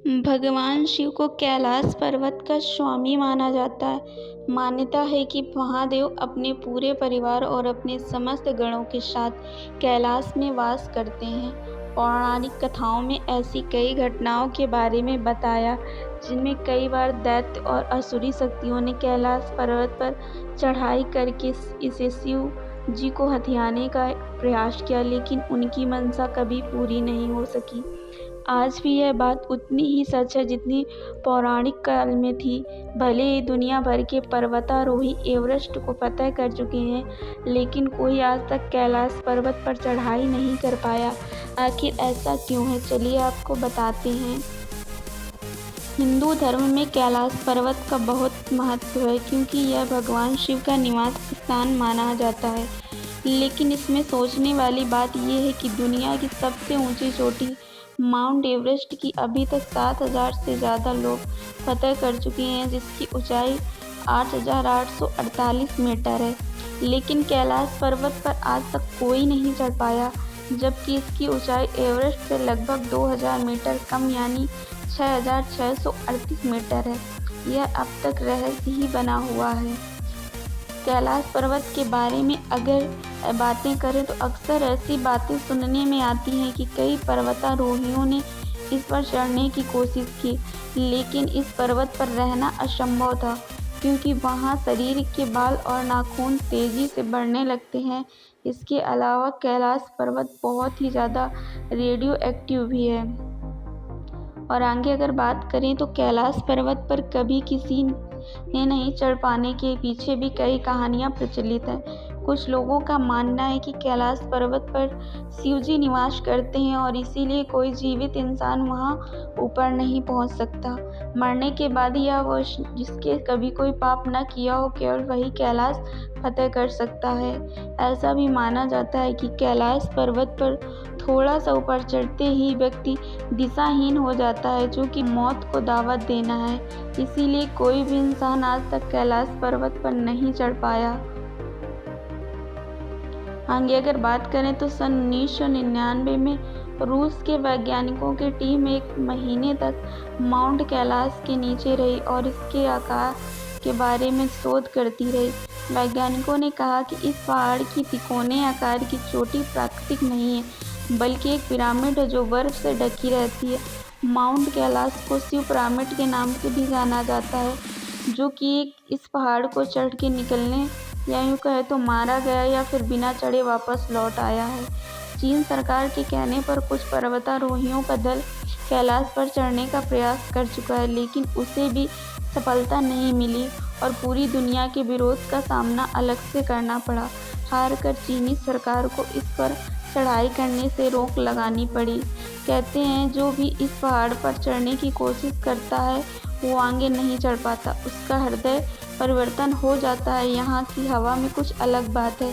भगवान शिव को कैलाश पर्वत का स्वामी माना जाता है। मान्यता है कि महादेव अपने पूरे परिवार और अपने समस्त गणों के साथ कैलाश में वास करते हैं। पौराणिक कथाओं में ऐसी कई घटनाओं के बारे में बताया जिनमें कई बार दैत्य और असुरी शक्तियों ने कैलाश पर्वत पर चढ़ाई करके इसे शिव जी को हथियाने का प्रयास किया, लेकिन उनकी मंशा कभी पूरी नहीं हो सकी। आज भी यह बात उतनी ही सच है जितनी पौराणिक काल में थी। भले ही दुनिया भर के पर्वतारोही एवरेस्ट को फतह कर चुके हैं, लेकिन कोई आज तक कैलाश पर्वत पर चढ़ाई नहीं कर पाया। आखिर ऐसा क्यों है, चलिए आपको बताते हैं। हिंदू धर्म में कैलाश पर्वत का बहुत महत्व है, क्योंकि यह भगवान शिव का निवास स्थान माना जाता है। लेकिन इसमें सोचने वाली बात यह है कि दुनिया की सबसे ऊंची चोटी माउंट एवरेस्ट की अभी तक 7,000 से ज़्यादा लोग फतह कर चुके हैं, जिसकी ऊंचाई 8,848 मीटर है। लेकिन कैलाश पर्वत पर आज तक कोई नहीं चढ़ पाया, जबकि इसकी ऊंचाई एवरेस्ट से लगभग 2,000 मीटर कम यानी 6,638 मीटर है। यह अब तक रहस्य ही बना हुआ है। कैलाश पर्वत के बारे में अगर बातें करें तो अक्सर ऐसी बातें सुनने में आती हैं कि कई पर्वतारोहियों ने इस पर चढ़ने की कोशिश की, लेकिन इस पर्वत पर रहना असंभव था, क्योंकि वहां शरीर के बाल और नाखून तेजी से बढ़ने लगते हैं। इसके अलावा कैलाश पर्वत बहुत ही ज़्यादा रेडियो एक्टिव भी है। और आगे अगर बात करें तो कैलाश पर्वत पर कभी किसी ने नहीं चढ़ पाने के पीछे भी कई कहानियां प्रचलित हैं। कुछ लोगों का मानना है कि कैलाश पर्वत पर शिवजी निवास करते हैं और इसीलिए कोई जीवित इंसान वहां ऊपर नहीं पहुंच सकता। मरने के बाद या वो जिसके कभी कोई पाप न किया हो, केवल वही कैलाश फतह कर सकता है। ऐसा भी माना जाता है कि कैलाश पर्वत पर थोड़ा सा ऊपर चढ़ते ही व्यक्ति दिशाहीन हो जाता है, जो कि मौत को दावत देना है। इसीलिए कोई भी इंसान आज तक कैलाश पर्वत पर नहीं चढ़ पाया। आगे अगर बात करें तो सन 1999 में रूस के वैज्ञानिकों की टीम एक महीने तक माउंट कैलाश के नीचे रही और इसके आकार के बारे में शोध करती रही। वैज्ञानिकों ने कहा कि इस पहाड़ की तिकोने आकार की चोटी प्राकृतिक नहीं है, बल्कि एक पिरामिड है जो बर्फ से ढकी रहती है। माउंट कैलाश को शिव पिरामिड के नाम से भी जाना जाता है, जो कि इस पहाड़ को चढ़ के निकलने या यूँ कहे तो मारा गया या फिर बिना चढ़े वापस लौट आया है। चीन सरकार के कहने पर कुछ पर्वतारोहियों का दल कैलाश पर चढ़ने का प्रयास कर चुका है, लेकिन उसे भी सफलता नहीं मिली और पूरी दुनिया के विरोध का सामना अलग से करना पड़ा। हार कर चीनी सरकार को इस पर चढ़ाई करने से रोक लगानी पड़ी। कहते हैं जो भी इस पहाड़ पर चढ़ने की कोशिश करता है वो आगे नहीं चढ़ पाता, उसका हृदय परिवर्तन हो जाता है। यहाँ की हवा में कुछ अलग बात है।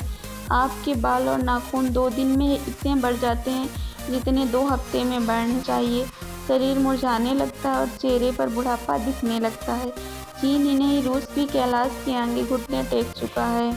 आपके बाल और नाखून 2 दिन में इतने बढ़ जाते हैं जितने 2 हफ्ते में बढ़ने चाहिए। शरीर मुरझाने लगता है और चेहरे पर बुढ़ापा दिखने लगता है। चीन ही नहीं, रूस भी कैलाश के आगे घुटने टेक चुका है।